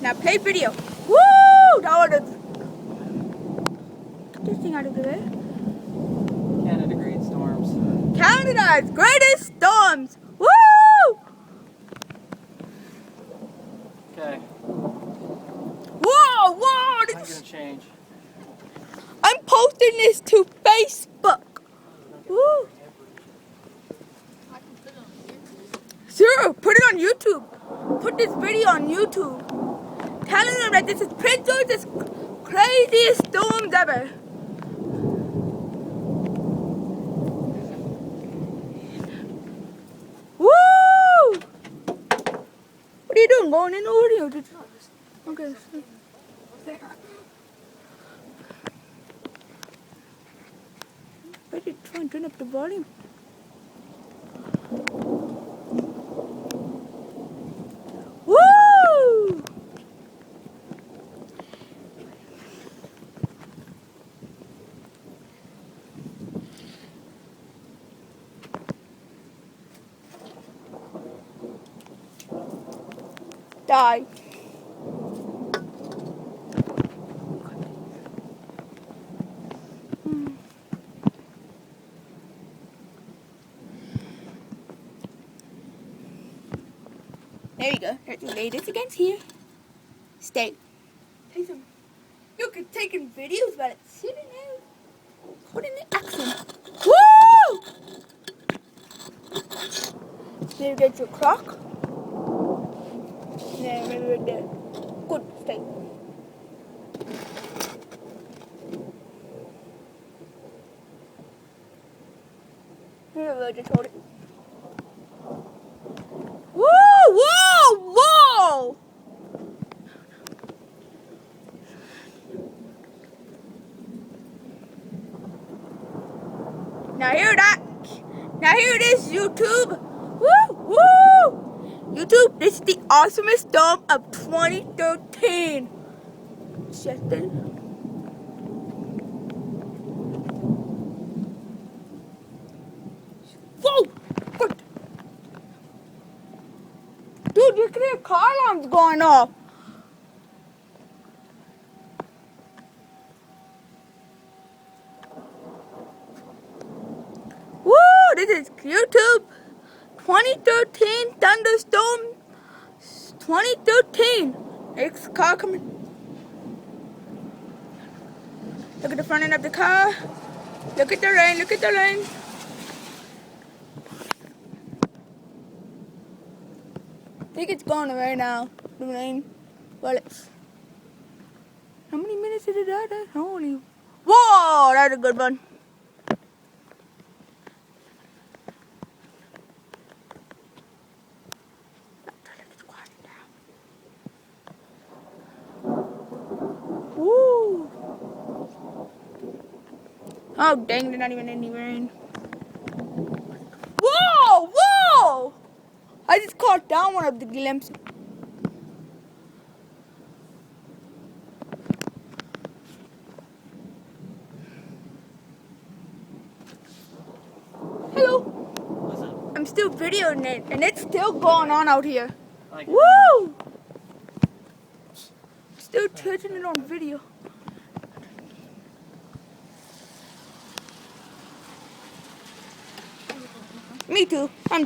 Now play video. Woo! That was get this thing out of the way. Canada Great Storms. Canada's greatest storms. Woo! Okay. Whoa! Whoa! I'm gonna change. I'm posting this to Facebook. Woo! Sure, put it on YouTube. Put this video on YouTube. Telling them that this is Prince George's craziest storms ever. Woo! What are you doing? Going in the video? Okay. Why did you try and turn up the volume? Woo! Die. There you go. Let's lay this against here. Stay. Take some. You could take in videos while it's sitting there. Put in the action. Woo! There gets your crock. There, maybe right there. Good. Stay. Here, we'll just hold it. Woo! Whoa! Whoa! Now hear that? Now hear this, YouTube! Woo! Woo! YouTube, this is the awesomest storm of 2013. Justin. Whoa! Good. Dude, you can hear car alarms going off. Woo! This is YouTube 2013 ThunderStorm 2013. Next car coming. Look at the front end of the car. Look at the rain. Look at the rain. I think it's going away now. The rain. Well, it's. How many minutes did it die? Holy. Whoa! That's a good one. Woo! Oh dang, there's not even any rain. Whoa! Whoa! I just caught down one of the glimpses. Hello. What's up? I'm still videoing it, and it's still going on out here. Like Woo! Still touching it on video. Me too. I'm